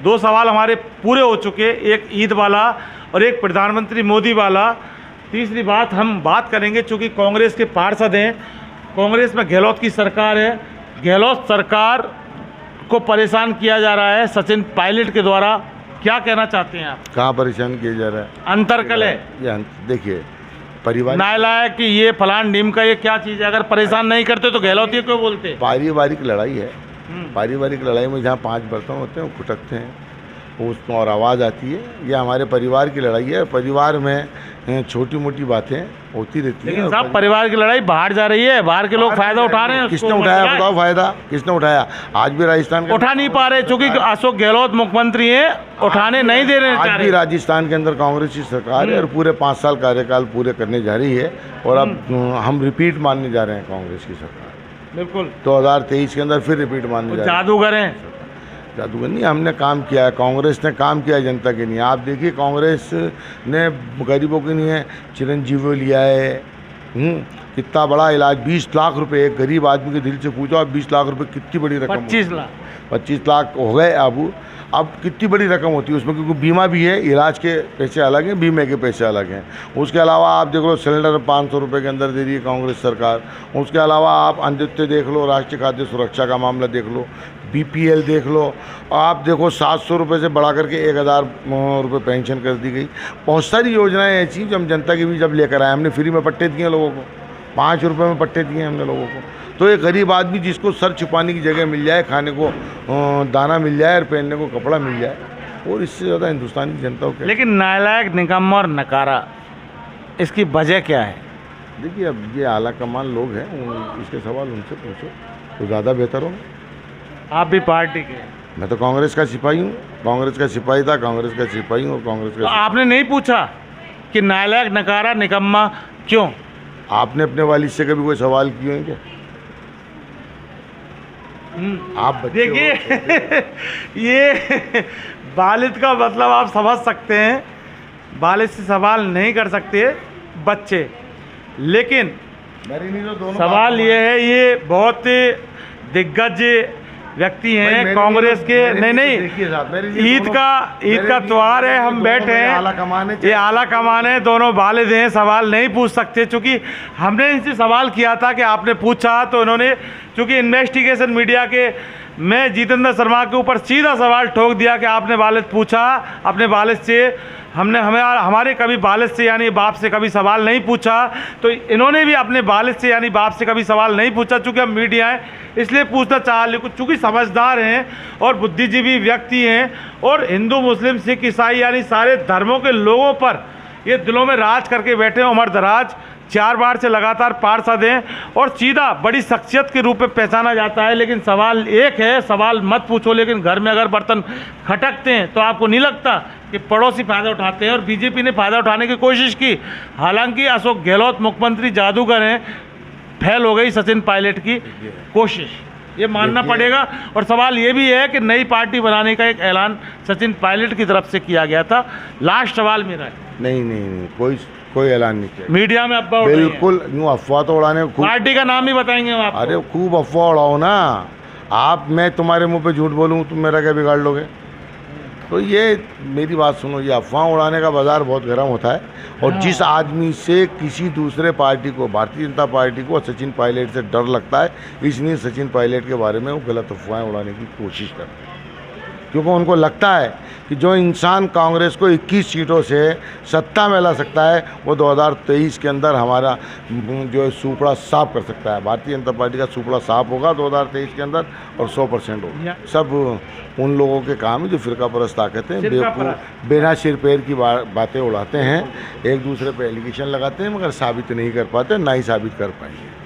2 सवाल हमारे पूरे हो चुके, एक ईद वाला और एक प्रधानमंत्री मोदी वाला। तीसरी बात हम बात करेंगे, चूँकि कांग्रेस के पार्षद हैं, कांग्रेस में गहलोत की सरकार है, गहलोत सरकार को परेशान किया जा रहा है सचिन पायलट के द्वारा। क्या कहना चाहते हैं आप? कहाँ परेशान किया जा रहा है? अंतरकल है, देखिए परिवार नालायक कि ये फलान टीम का ये क्या चीज़ है, अगर परेशान नहीं करते तो गहलोत ये क्यों बोलते? पारिवारिक लड़ाई है। पारिवारिक लड़ाई में जहाँ 5 बर्तन होते हैं वो खुटकते हैं, उसमें और आवाज़ आती है। ये हमारे परिवार की लड़ाई है। परिवार में छोटी मोटी बातें होती रहती हैं। लेकिन साहब परिवार की लड़ाई बाहर जा रही है, बाहर के लोग फायदा उठा रहे हैं। किसने उठाया बताओ? फायदा किसने उठाया? आज भी राजस्थान उठा नहीं पा रहे, क्योंकि अशोक गहलोत मुख्यमंत्री हैं, उठाने नहीं दे रहे। आज भी राजस्थान के अंदर कांग्रेस की सरकार है और पूरे 5 साल कार्यकाल पूरे करने जा रही है और अब हम रिपीट मानने जा रहे हैं कांग्रेस की सरकार। बिल्कुल 2023 के अंदर फिर रिपीट मानने जा रहे हैं। जादूगर हैं। जादूगर नहीं, हमने काम किया है, कांग्रेस ने काम किया है जनता के लिए। आप देखिए कांग्रेस ने गरीबों के लिए चिरंजीवी लिया है, कितना बड़ा इलाज, 20 लाख रुपए। एक गरीब आदमी के दिल से पूछो आप, 20 लाख रुपए कितनी बड़ी रकम? 25 लाख हो गए अब कितनी बड़ी रकम होती है उसमें, क्योंकि बीमा भी है, इलाज के पैसे अलग हैं, बीमे के पैसे अलग हैं। उसके अलावा आप देख लो सिलेंडर 500 रुपये के अंदर दे रही है कांग्रेस सरकार। उसके अलावा आप अंत्योदय देख लो, राष्ट्रीय खाद्य सुरक्षा का मामला देख लो, BPL देख लो, आप देखो 700 रुपये से बढ़ा करके 1000 रुपये पेंशन कर दी गई। बहुत सारी योजनाएं ऐसी जो हम जनता के बीच जब लेकर आए, हमने फ्री में पट्टे दिए लोगों को, 5 रुपये में पट्टे दिए हमने लोगों को। तो एक गरीब आदमी जिसको सर छुपाने की जगह मिल जाए, खाने को दाना मिल जाए और पहनने को कपड़ा मिल जाए, और इससे ज़्यादा हिंदुस्तान की जनता को। लेकिन नालायक, निकम्मा और नकारा, इसकी वजह क्या है? देखिए अब ये आला कमान लोग हैं, इसके सवाल उनसे पूछो तो ज़्यादा बेहतर होगा। आप भी पार्टी के? मैं तो कांग्रेस का सिपाही हूँ, कांग्रेस का सिपाही था, कांग्रेस का सिपाही हूँ और कांग्रेस का। तो आपने नहीं पूछा कि नालायक, नकारा, निकम्मा क्यों? आपने अपने वालिद से कभी कोई सवाल किए हैं क्या? आप देखिए ये वालिद का मतलब आप समझ सकते हैं, वालिद से सवाल नहीं कर सकते बच्चे। लेकिन सवाल ये है, ये बहुत दिग्गज व्यक्ति हैं कांग्रेस के। नहीं, ईद का त्योहार है, हम बैठे हैं, ये आला कमान है, दोनों वालिद हैं, सवाल नहीं पूछ सकते। चूँकि हमने इनसे सवाल किया था कि आपने पूछा, तो इन्होंने चूँकि इन्वेस्टिगेशन मीडिया के मैं जितेंद्र शर्मा के ऊपर सीधा सवाल ठोक दिया कि आपने वालिद पूछा, अपने वालिद से हमारे कभी वालिद से यानी बाप से कभी सवाल नहीं पूछा। तो इन्होंने भी अपने वालिद से यानी बाप से कभी सवाल नहीं पूछा। चूँकि हम मीडिया है इसलिए पूछना चाह, लेकिन चूँकि समझदार हैं और बुद्धिजीवी व्यक्ति हैं और हिंदू मुस्लिम सिख ईसाई यानी सारे धर्मों के लोगों पर ये दिलों में राज करके बैठे हैं। उमर दराज 4 बार से लगातार पार्षद हैं और सीधा बड़ी शख्सियत के रूप में पहचाना जाता है। लेकिन सवाल एक है, सवाल मत पूछो, लेकिन घर में अगर बर्तन खटकते हैं तो आपको नहीं लगता कि पड़ोसी फ़ायदा उठाते हैं? और बीजेपी ने फ़ायदा उठाने की कोशिश की। हालांकि अशोक गहलोत मुख्यमंत्री जादूगर हैं, फेल हो गई सचिन पायलट की कोशिश, ये मानना पड़ेगा। और सवाल ये भी है कि नई पार्टी बनाने का एक ऐलान सचिन पायलट की तरफ से किया गया था। लास्ट सवाल मेरा है। नहीं, कोई ऐलान नहीं किया मीडिया में अफवाह उड़ रही है। बिल्कुल यूँ अफवाह तो उड़ाने को पार्टी का नाम ही बताएंगे हम आपको। अरे खूब अफवाह उड़ाओ ना आप, मैं तुम्हारे मुंह पे झूठ बोलूँ तुम मेरा क्या बिगाड़ लोगे? तो ये मेरी बात सुनो, ये अफवाह उड़ाने का बाज़ार बहुत गर्म होता है। और जिस आदमी से किसी दूसरे पार्टी को, भारतीय जनता पार्टी को सचिन पायलट से डर लगता है, इसलिए सचिन पायलट के बारे में वो गलत अफवाहें उड़ाने की कोशिश करते हैं, क्योंकि उनको लगता है कि जो इंसान कांग्रेस को 21 सीटों से सत्ता में ला सकता है वो 2023 के अंदर हमारा जो है सुपड़ा साफ कर सकता है। भारतीय जनता पार्टी का सुपड़ा साफ होगा 2023 के अंदर और 100% होगा। सब उन लोगों के काम है जो फिरका परस्त ताकत हैं, बेवकूफ़ बिना सिर पैर की बातें उड़ाते हैं, एक दूसरे पर एलिगेशन लगाते हैं, मगर साबित नहीं कर पाते, ना ही साबित कर पाएंगे।